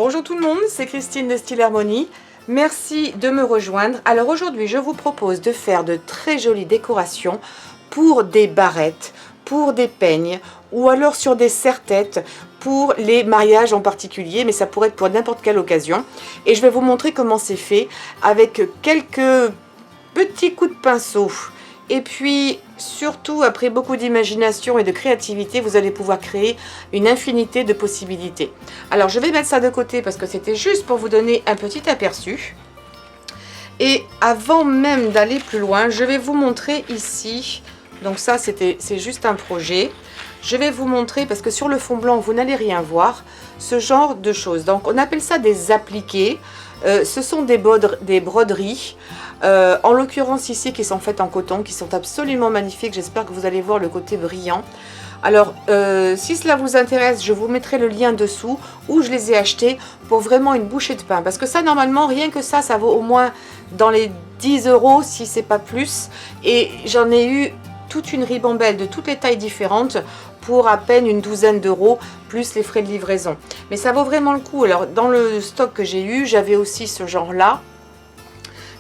Bonjour tout le monde, c'est Christine de Style Harmonie. Merci de me rejoindre. Alors aujourd'hui, je vous propose de faire de très jolies décorations pour des barrettes, pour des peignes ou alors sur des serre-têtes pour les mariages en particulier, mais ça pourrait être pour n'importe quelle occasion. Et je vais vous montrer comment c'est fait avec quelques petits coups de pinceau. Et puis surtout, après beaucoup d'imagination et de créativité, vous allez pouvoir créer une infinité de possibilités. Alors je vais mettre ça de côté parce que c'était juste pour vous donner un petit aperçu. Et avant même d'aller plus loin, je vais vous montrer ici. Donc ça, c'est juste un projet. Je vais vous montrer, parce que sur le fond blanc, vous n'allez rien voir, ce genre de choses. Donc on appelle ça des appliqués. Ce sont des broderies. En l'occurrence ici, qui sont faites en coton, qui sont absolument magnifiques. J'espère que vous allez voir le côté brillant. Alors, si cela vous intéresse, je vous mettrai le lien dessous où je les ai achetés pour vraiment une bouchée de pain. Parce que ça, normalement, rien que ça vaut au moins dans les 10 € si c'est pas plus. Et j'en ai eu toute une ribambelle de toutes les tailles différentes pour à peine une douzaine d'euros, plus les frais de livraison. Mais ça vaut vraiment le coup. Alors, dans le stock que j'ai eu, j'avais aussi ce genre-là.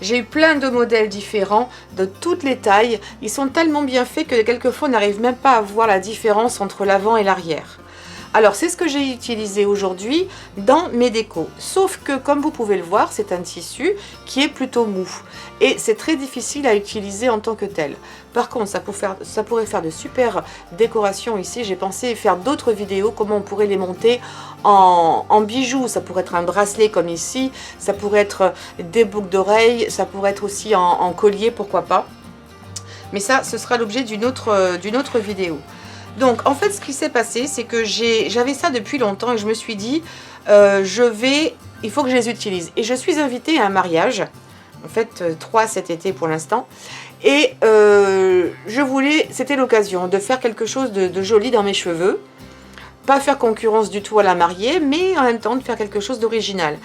J'ai eu plein de modèles différents, de toutes les tailles. Ils sont tellement bien faits que quelquefois on n'arrive même pas à voir la différence entre l'avant et l'arrière. Alors c'est ce que j'ai utilisé aujourd'hui dans mes décos. Sauf que comme vous pouvez le voir, c'est un tissu qui est plutôt mou. Et c'est très difficile à utiliser en tant que tel. Par contre, ça pourrait faire de super décorations ici. J'ai pensé faire d'autres vidéos, comment on pourrait les monter en bijoux. Ça pourrait être un bracelet comme ici. Ça pourrait être des boucles d'oreilles. Ça pourrait être aussi en collier, pourquoi pas. Mais ça, ce sera l'objet d'une autre vidéo. Donc en fait ce qui s'est passé, c'est que j'avais ça depuis longtemps et je me suis dit il faut que je les utilise. Et je suis invitée à un mariage, en fait 3 cet été pour l'instant. Et c'était l'occasion de faire quelque chose de joli dans mes cheveux. Pas faire concurrence du tout à la mariée, mais en même temps de faire quelque chose d'original.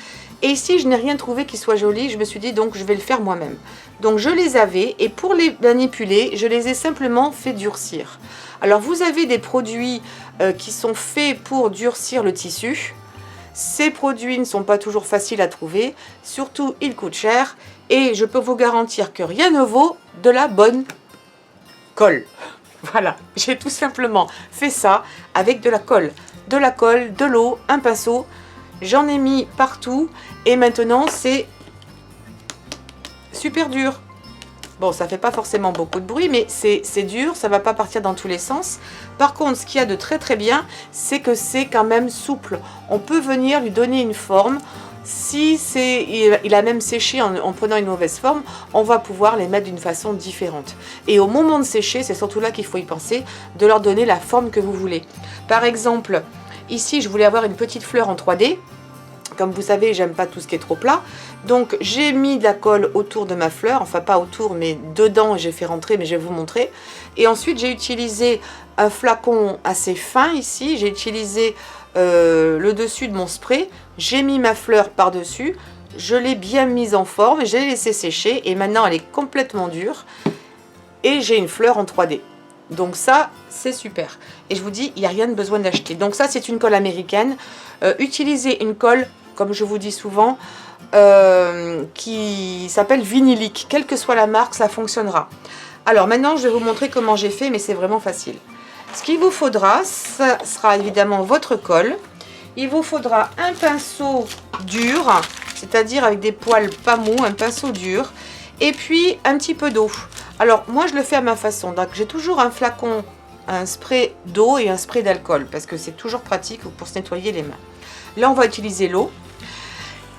Et ici, je n'ai rien trouvé qui soit joli. Je me suis dit, donc, je vais le faire moi-même. Donc, je les avais. Et pour les manipuler, je les ai simplement fait durcir. Alors, vous avez des produits qui sont faits pour durcir le tissu. Ces produits ne sont pas toujours faciles à trouver. Surtout, ils coûtent cher. Et je peux vous garantir que rien ne vaut de la bonne colle. Voilà, j'ai tout simplement fait ça avec de la colle, de l'eau, un pinceau. J'en ai mis partout et maintenant c'est super dur. Bon, ça fait pas forcément beaucoup de bruit, mais c'est dur, ça va pas partir dans tous les sens. Par contre, ce qu'il y a de très très bien, c'est que c'est quand même souple. On peut venir lui donner une forme. Si il a même séché en prenant une mauvaise forme, on va pouvoir les mettre d'une façon différente. Et au moment de sécher, c'est surtout là qu'il faut y penser, de leur donner la forme que vous voulez. Par exemple, ici, je voulais avoir une petite fleur en 3D. Comme vous savez, j'aime pas tout ce qui est trop plat. Donc, j'ai mis de la colle autour de ma fleur. Enfin, pas autour, mais dedans, j'ai fait rentrer, mais je vais vous montrer. Et ensuite, j'ai utilisé un flacon assez fin ici. J'ai utilisé le dessus de mon spray. J'ai mis ma fleur par-dessus. Je l'ai bien mise en forme. J'ai laissé sécher. Et maintenant, elle est complètement dure. Et j'ai une fleur en 3D. Donc ça, c'est super. Et je vous dis, il n'y a rien de besoin d'acheter. Donc ça, c'est une colle américaine. Utilisez une colle, comme je vous dis souvent, qui s'appelle vinylique. Quelle que soit la marque, ça fonctionnera. Alors maintenant, je vais vous montrer comment j'ai fait, mais c'est vraiment facile. Ce qu'il vous faudra, ça sera évidemment votre colle. Il vous faudra un pinceau dur, c'est-à-dire avec des poils pas mous, un pinceau dur. Et puis un petit peu d'eau. Alors moi je le fais à ma façon. Donc j'ai toujours un flacon, un spray d'eau et un spray d'alcool. Parce que c'est toujours pratique pour se nettoyer les mains. Là on va utiliser l'eau.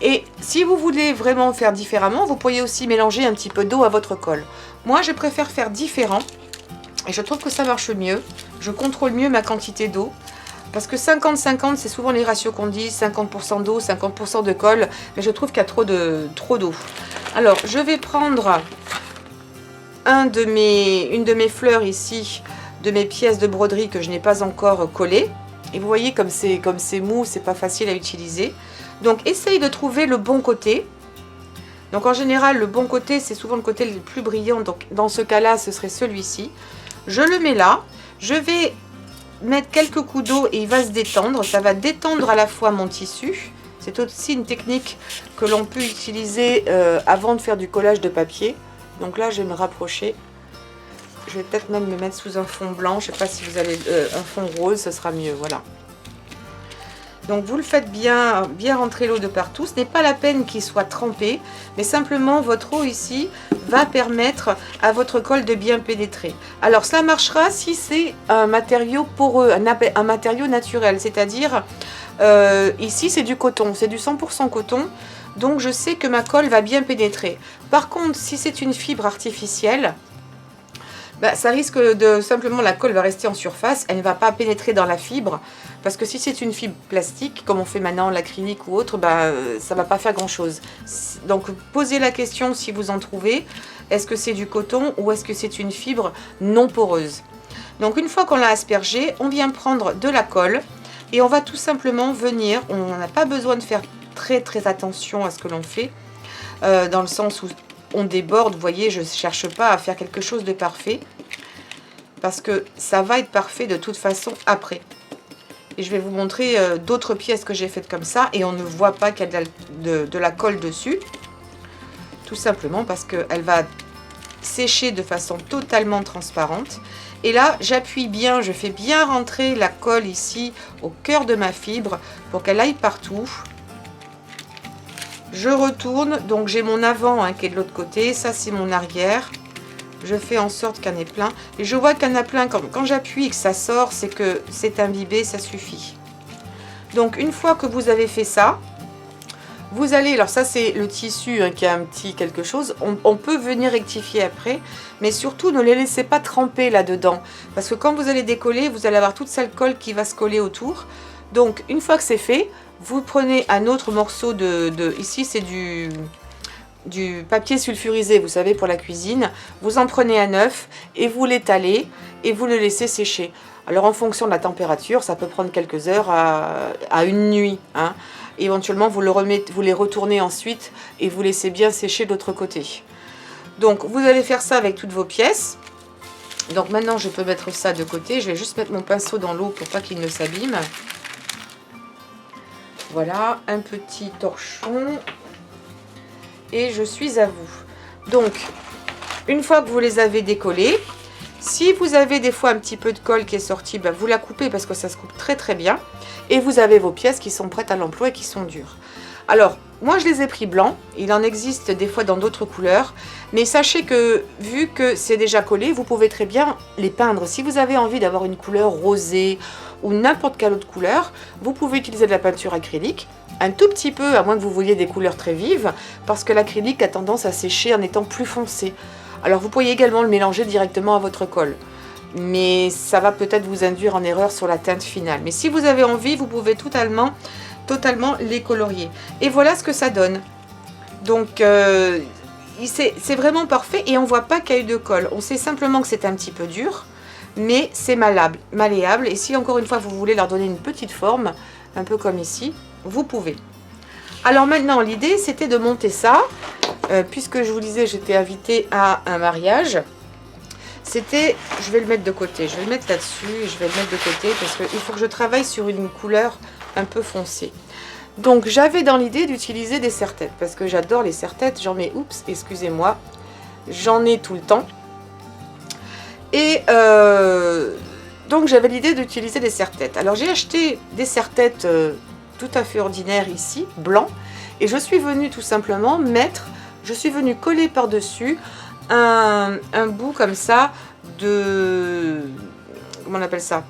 Et si vous voulez vraiment faire différemment, vous pourriez aussi mélanger un petit peu d'eau à votre colle. Moi je préfère faire différent. Et je trouve que ça marche mieux. Je contrôle mieux ma quantité d'eau. Parce que 50-50, c'est souvent les ratios qu'on dit, 50% d'eau, 50% de colle. Mais je trouve qu'il y a trop d'eau. Alors, je vais prendre une de mes fleurs ici, de mes pièces de broderie que je n'ai pas encore collées. Et vous voyez, comme c'est mou, c'est pas facile à utiliser. Donc, essaye de trouver le bon côté. Donc, en général, le bon côté, c'est souvent le côté le plus brillant. Donc, dans ce cas-là, ce serait celui-ci. Je le mets là. Je vais mettre quelques coups d'eau et il va se détendre. Ça va détendre à la fois mon tissu C'est aussi une technique que l'on peut utiliser avant de faire du collage de papier. Donc là, je vais me rapprocher. Je vais peut-être même me mettre sous un fond blanc. Je ne sais pas si vous allez... un fond rose, ce sera mieux, voilà. Donc vous le faites bien rentrer l'eau de partout. Ce n'est pas la peine qu'il soit trempé, mais simplement votre eau ici va permettre à votre colle de bien pénétrer. Alors cela marchera si c'est un matériau poreux, un matériau naturel, c'est-à-dire ici c'est du coton, c'est du 100% coton, donc je sais que ma colle va bien pénétrer. Par contre, si c'est une fibre artificielle, bah, ça risque de simplement la colle va rester en surface, elle ne va pas pénétrer dans la fibre, parce que si c'est une fibre plastique, comme on fait maintenant l'acrylique ou autre, bah, ça ne va pas faire grand chose. Donc posez la question si vous en trouvez, est-ce que c'est du coton ou est-ce que c'est une fibre non poreuse? Donc une fois qu'on l'a aspergé, on vient prendre de la colle et on va tout simplement venir, on n'a pas besoin de faire très attention à ce que l'on fait, dans le sens où on déborde, vous voyez, je ne cherche pas à faire quelque chose de parfait, parce que ça va être parfait de toute façon après. Et je vais vous montrer d'autres pièces que j'ai faites comme ça, et on ne voit pas qu'il y a de la colle dessus, tout simplement parce qu'elle va sécher de façon totalement transparente. Et là, j'appuie bien, je fais bien rentrer la colle ici, au cœur de ma fibre, pour qu'elle aille partout. Je retourne, donc j'ai mon avant qui est de l'autre côté, ça c'est mon arrière. Je fais en sorte qu'il y en ait plein. Et je vois qu'il y en a plein, quand j'appuie et que ça sort, c'est que c'est imbibé, ça suffit. Donc une fois que vous avez fait ça, vous allez, alors ça c'est le tissu qui a un petit quelque chose, on peut venir rectifier après, mais surtout ne les laissez pas tremper là-dedans. Parce que quand vous allez décoller, vous allez avoir toute cette colle qui va se coller autour. Donc une fois que c'est fait, vous prenez un autre morceau ici c'est du papier sulfurisé, vous savez, pour la cuisine. Vous en prenez un œuf et vous l'étalez et vous le laissez sécher. Alors en fonction de la température, ça peut prendre quelques heures à une nuit. Éventuellement, vous les retournez ensuite et vous laissez bien sécher de l'autre côté. Donc vous allez faire ça avec toutes vos pièces. Donc maintenant, je peux mettre ça de côté. Je vais juste mettre mon pinceau dans l'eau pour pas qu'il ne s'abîme. Voilà, un petit torchon. Et je suis à vous. Donc, une fois que vous les avez décollés, si vous avez des fois un petit peu de colle qui est sortie, ben vous la coupez parce que ça se coupe très bien. Et vous avez vos pièces qui sont prêtes à l'emploi et qui sont dures. Alors, moi je les ai pris blancs. Il en existe des fois dans d'autres couleurs. Mais sachez que, vu que c'est déjà collé, vous pouvez très bien les peindre. Si vous avez envie d'avoir une couleur rosée ou n'importe quelle autre couleur, vous pouvez utiliser de la peinture acrylique. Un tout petit peu, à moins que vous vouliez des couleurs très vives, parce que l'acrylique a tendance à sécher en étant plus foncé. Alors vous pourriez également le mélanger directement à votre colle, mais ça va peut-être vous induire en erreur sur la teinte finale. Mais si vous avez envie, vous pouvez totalement les colorier. Et voilà ce que ça donne. Donc c'est vraiment parfait et on voit pas qu'il y a eu de colle. On sait simplement que c'est un petit peu dur, mais c'est malléable. Et si encore une fois vous voulez leur donner une petite forme, un peu comme ici, vous pouvez. Alors maintenant, l'idée c'était de monter ça, puisque je vous disais j'étais invitée à un mariage. C'était, je vais le mettre de côté, je vais le mettre là-dessus et je vais le mettre de côté parce qu'il faut que je travaille sur une couleur un peu foncée. Donc j'avais dans l'idée d'utiliser des serre-têtes parce que j'adore les serre-têtes, j'en mets, oups, excusez-moi, j'en ai tout le temps. Et donc j'avais l'idée d'utiliser des serre-têtes. Alors j'ai acheté des serre-têtes tout à fait ordinaires ici, blancs, et je suis venue tout simplement coller par-dessus un bout comme ça de, comment on appelle ça,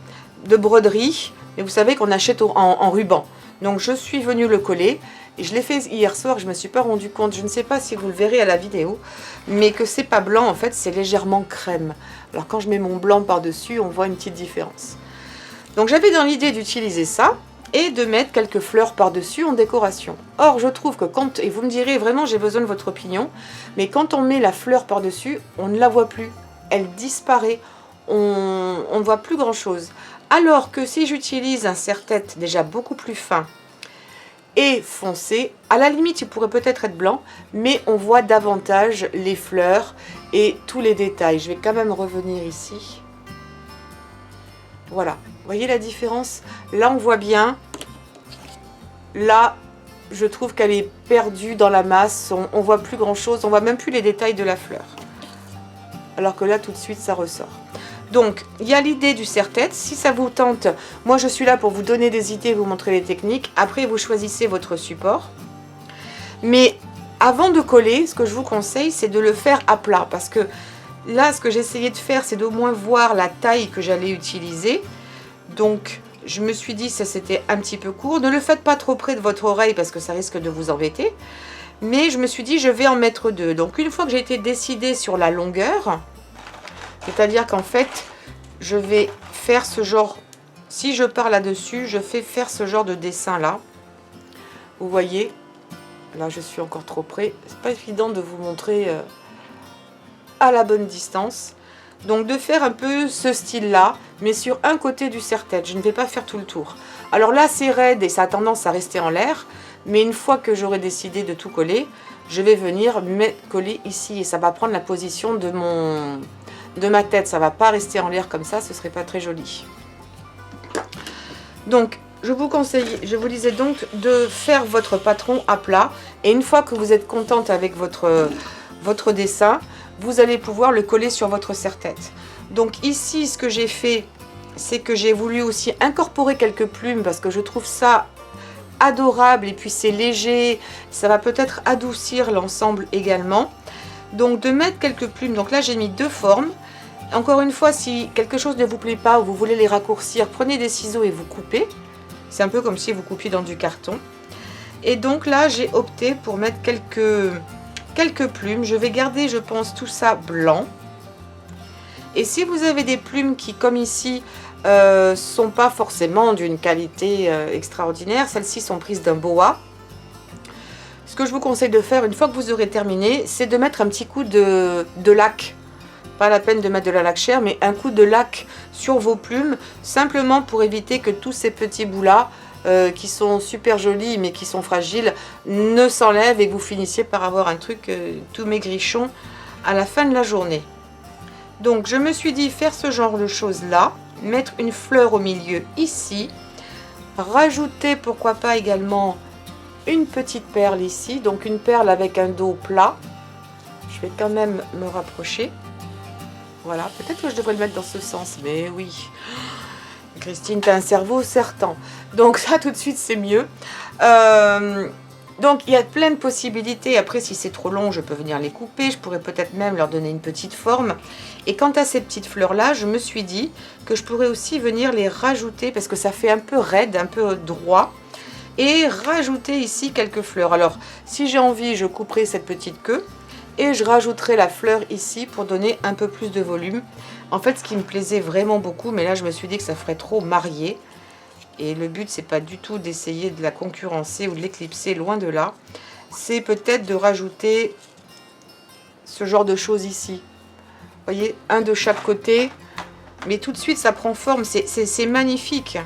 de broderie, mais vous savez qu'on achète en ruban. Donc je suis venue le coller et je l'ai fait hier soir, je ne me suis pas rendu compte, je ne sais pas si vous le verrez à la vidéo, mais que c'est pas blanc, en fait c'est légèrement crème. Alors quand je mets mon blanc par-dessus, on voit une petite différence. Donc j'avais dans l'idée d'utiliser ça et de mettre quelques fleurs par-dessus en décoration. Or je trouve que quand, et vous me direz vraiment j'ai besoin de votre opinion, mais quand on met la fleur par-dessus, on ne la voit plus, elle disparaît, on ne voit plus grand chose. Alors que si j'utilise un serre-tête déjà beaucoup plus fin et foncé, à la limite il pourrait peut-être être blanc, mais on voit davantage les fleurs et tous les détails. Je vais quand même revenir ici. Voilà, vous voyez la différence? Là on voit bien, là je trouve qu'elle est perdue dans la masse, on voit plus grand chose, on voit même plus les détails de la fleur. Alors que là tout de suite ça ressort. Donc il y a l'idée du serre-tête, si ça vous tente, moi je suis là pour vous donner des idées, vous montrer les techniques, après vous choisissez votre support. Mais avant de coller, ce que je vous conseille c'est de le faire à plat, parce que là ce que j'essayais de faire c'est d'au moins voir la taille que j'allais utiliser. Donc je me suis dit ça c'était un petit peu court, ne le faites pas trop près de votre oreille parce que ça risque de vous embêter. Mais je me suis dit je vais en mettre deux. Donc une fois que j'ai été décidée sur la longueur, c'est-à-dire qu'en fait, je vais faire ce genre, si je pars là-dessus, je fais faire ce genre de dessin là. Vous voyez, là je suis encore trop près. C'est pas évident de vous montrer à la bonne distance. Donc de faire un peu ce style-là, mais sur un côté du serre-tête. Je ne vais pas faire tout le tour. Alors là, c'est raide et ça a tendance à rester en l'air. Mais une fois que j'aurai décidé de tout coller, je vais venir coller ici. Et ça va prendre la position de ma tête, ça va pas rester en l'air comme ça, ce serait pas très joli. Donc je vous disais donc de faire votre patron à plat, et une fois que vous êtes contente avec votre dessin, vous allez pouvoir le coller sur votre serre-tête. Donc ici ce que j'ai fait, c'est que j'ai voulu aussi incorporer quelques plumes parce que je trouve ça adorable et puis c'est léger, ça va peut-être adoucir l'ensemble également. Donc de mettre quelques plumes, donc là j'ai mis deux formes. Encore une fois, si quelque chose ne vous plaît pas ou vous voulez les raccourcir, prenez des ciseaux et vous coupez. C'est un peu comme si vous coupiez dans du carton. Et donc là j'ai opté pour mettre quelques plumes. Je vais garder, je pense, tout ça blanc. Et si vous avez des plumes qui, comme ici, sont pas forcément d'une qualité extraordinaire, celles-ci sont prises d'un boa. Ce que je vous conseille de faire, une fois que vous aurez terminé, c'est de mettre un petit coup de lac. Pas la peine de mettre de la laque chère, mais un coup de lac sur vos plumes, simplement pour éviter que tous ces petits bouts-là, qui sont super jolis mais qui sont fragiles, ne s'enlèvent et que vous finissiez par avoir un truc tout maigrichon à la fin de la journée. Donc je me suis dit faire ce genre de choses là, mettre une fleur au milieu ici, rajouter pourquoi pas également une petite perle ici, donc une perle avec un dos plat. Je vais quand même me rapprocher. Voilà, peut-être que je devrais le mettre dans ce sens, mais oui. Christine, tu as un cerveau certain. Donc ça, tout de suite, c'est mieux. Donc, il y a plein de possibilités. Après, si c'est trop long, je peux venir les couper. Je pourrais peut-être même leur donner une petite forme. Et quant à ces petites fleurs-là, je me suis dit que je pourrais aussi venir les rajouter parce que ça fait un peu raide, un peu droit. Et rajouter ici quelques fleurs. Alors, si j'ai envie, je couperai cette petite queue. Et je rajouterai la fleur ici pour donner un peu plus de volume. En fait, ce qui me plaisait vraiment beaucoup, mais là je me suis dit que ça ferait trop marié. Et le but, c'est pas du tout d'essayer de la concurrencer ou de l'éclipser, loin de là. C'est peut-être de rajouter ce genre de choses ici. Vous voyez, un de chaque côté. Mais tout de suite, ça prend forme. C'est magnifique.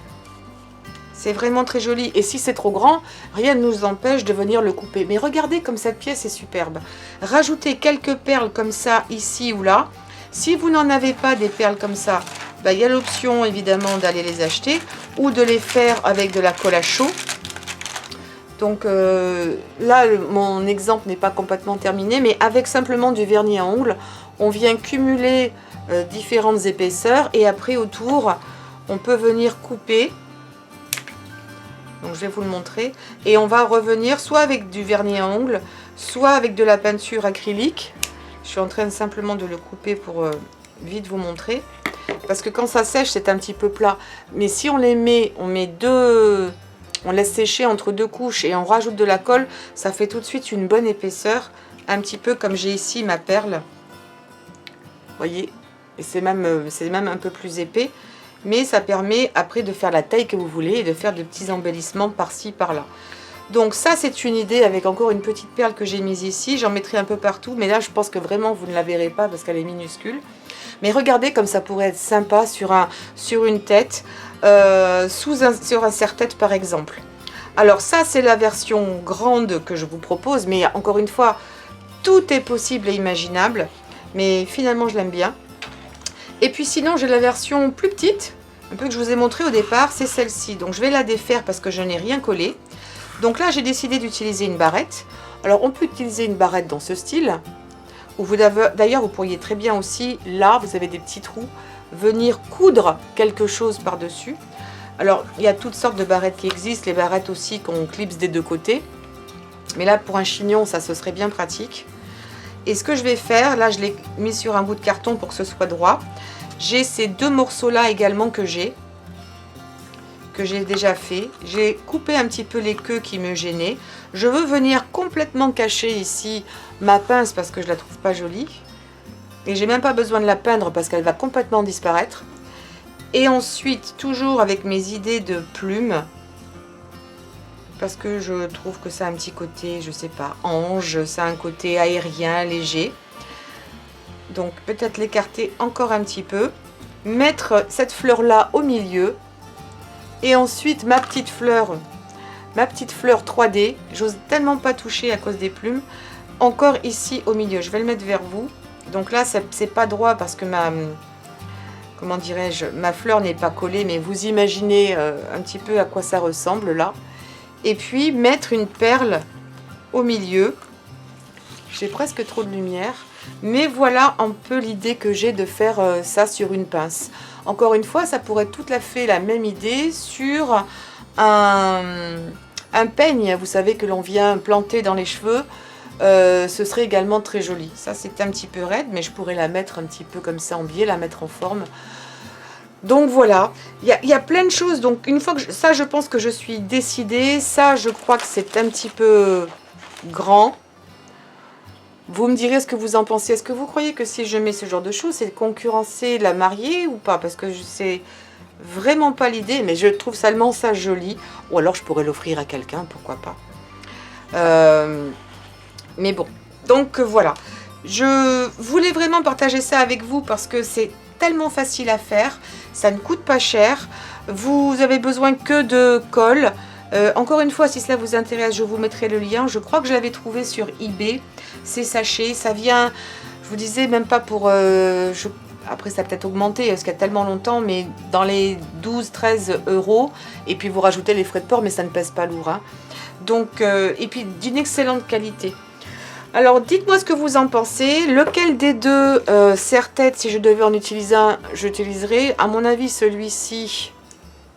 C'est vraiment très joli. Et si c'est trop grand, rien ne nous empêche de venir le couper. Mais regardez comme cette pièce est superbe. Rajoutez quelques perles comme ça, ici ou là. Si vous n'en avez pas des perles comme ça, bah, il y a l'option évidemment d'aller les acheter ou de les faire avec de la colle à chaud. Donc là, mon exemple n'est pas complètement terminé, mais avec simplement du vernis à ongles, on vient cumuler différentes épaisseurs et après autour, on peut venir couper. Donc je vais vous le montrer. Et on va revenir soit avec du vernis à ongles, soit avec de la peinture acrylique. Je suis en train simplement de le couper pour vite vous montrer. Parce que quand ça sèche, c'est un petit peu plat. Mais si on les met, on laisse sécher entre deux couches et on rajoute de la colle, ça fait tout de suite une bonne épaisseur. Un petit peu comme j'ai ici ma perle. Vous voyez, et c'est même un peu plus épais. Mais ça permet après de faire la taille que vous voulez et de faire de petits embellissements par-ci, par-là. Donc ça, c'est une idée avec encore une petite perle que j'ai mise ici. J'en mettrai un peu partout, mais là, je pense que vraiment, vous ne la verrez pas parce qu'elle est minuscule. Mais regardez comme ça pourrait être sympa sur une tête, sur un serre-tête par exemple. Alors ça, c'est la version grande que je vous propose, mais encore une fois, tout est possible et imaginable. Mais finalement, je l'aime bien. Et puis sinon, j'ai la version plus petite, un peu que je vous ai montré au départ, c'est celle-ci. Donc je vais la défaire parce que je n'ai rien collé. Donc là, j'ai décidé d'utiliser une barrette. Alors, on peut utiliser une barrette dans ce style. D'ailleurs, vous pourriez très bien aussi, là, vous avez des petits trous, venir coudre quelque chose par-dessus. Alors, il y a toutes sortes de barrettes qui existent. Les barrettes aussi qu'on clipse des deux côtés. Mais là, pour un chignon, ça, ce serait bien pratique. Et ce que je vais faire, là, je l'ai mis sur un bout de carton pour que ce soit droit. J'ai ces deux morceaux-là également que j'ai déjà fait. J'ai coupé un petit peu les queues qui me gênaient. Je veux venir complètement cacher ici ma pince parce que je la trouve pas jolie. Et j'ai même pas besoin de la peindre parce qu'elle va complètement disparaître. Et ensuite, toujours avec mes idées de plumes, parce que je trouve que ça a un petit côté, je sais pas, ange, ça a un côté aérien, léger. Donc peut-être l'écarter encore un petit peu. Mettre cette fleur-là au milieu. Et ensuite ma petite fleur 3D, j'ose tellement pas toucher à cause des plumes, encore ici au milieu. Je vais le mettre vers vous. Donc là, c'est pas droit parce que comment dirais-je, ma fleur n'est pas collée, mais vous imaginez un petit peu à quoi ça ressemble là. Et puis mettre une perle au milieu. J'ai presque trop de lumière. Mais voilà un peu l'idée que j'ai de faire ça sur une pince. Encore une fois, ça pourrait tout à fait la même idée sur un peigne, vous savez, que l'on vient planter dans les cheveux. Ce serait également très joli. Ça, c'est un petit peu raide, mais je pourrais la mettre un petit peu comme ça en biais, la mettre en forme. Donc voilà, il y a plein de choses. Donc une fois que ça, je pense que je suis décidée. Ça, je crois que c'est un petit peu grand. Vous me direz ce que vous en pensez. Est-ce que vous croyez que si je mets ce genre de choses, c'est concurrencer la mariée ou pas? Parce que c'est vraiment pas l'idée, mais je trouve seulement ça joli. Ou alors je pourrais l'offrir à quelqu'un, pourquoi pas. Mais bon, donc voilà. Je voulais vraiment partager ça avec vous parce que c'est tellement facile à faire. Ça ne coûte pas cher. Vous avez besoin que de colle. Encore une fois, si cela vous intéresse, je vous mettrai le lien. Je crois que je l'avais trouvé sur eBay. Ces sachets, ça vient, je vous disais, même pas pour... après, ça a peut-être augmenté parce qu'il y a tellement longtemps, mais dans les 12-13 €. Et puis, vous rajoutez les frais de port, mais ça ne pèse pas lourd. Hein. Donc, et puis, d'une excellente qualité. Alors, dites-moi ce que vous en pensez. Lequel des deux serre-tête, si je devais en utiliser un, j'utiliserais. À mon avis, celui-ci...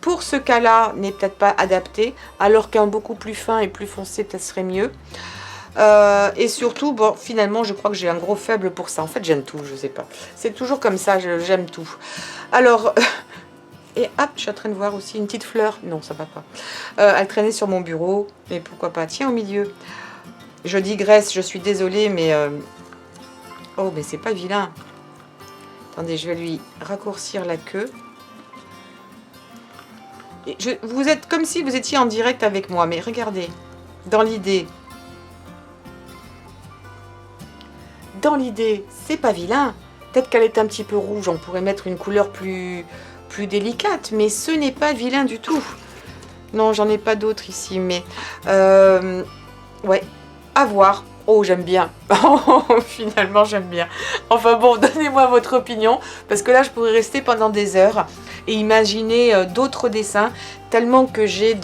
Pour ce cas-là, n'est peut-être pas adapté, alors qu'un beaucoup plus fin et plus foncé, peut-être serait mieux. Et surtout, bon, finalement, je crois que j'ai un gros faible pour ça. En fait, j'aime tout, je sais pas. C'est toujours comme ça, j'aime tout. Alors, et hop, je suis en train de voir aussi une petite fleur. Non, ça va pas. Elle traînait sur mon bureau, mais pourquoi pas. Tiens, au milieu. Je digresse, je suis désolée, mais... Oh, mais c'est pas vilain. Attendez, je vais lui raccourcir la queue. Vous êtes comme si vous étiez en direct avec moi, mais regardez, dans l'idée, c'est pas vilain. Peut-être qu'elle est un petit peu rouge, on pourrait mettre une couleur plus délicate, mais ce n'est pas vilain du tout. Non, j'en ai pas d'autres ici, mais ouais, à voir. Oh, j'aime bien. Finalement, j'aime bien. Enfin bon, donnez-moi votre opinion, parce que là, je pourrais rester pendant des heures et imaginer d'autres dessins, tellement que j'ai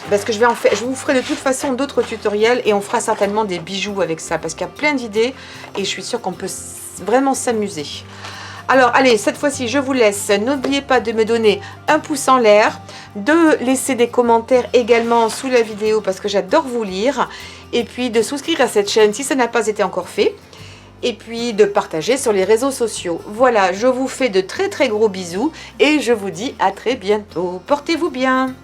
parce que je vous ferai de toute façon d'autres tutoriels et on fera certainement des bijoux avec ça, parce qu'il y a plein d'idées et je suis sûre qu'on peut vraiment s'amuser. Alors, allez, cette fois-ci, je vous laisse. N'oubliez pas de me donner un pouce en l'air, de laisser des commentaires également sous la vidéo parce que j'adore vous lire, et puis de souscrire à cette chaîne si ça n'a pas été encore fait, et puis de partager sur les réseaux sociaux. Voilà, je vous fais de très très gros bisous et je vous dis à très bientôt. Portez-vous bien.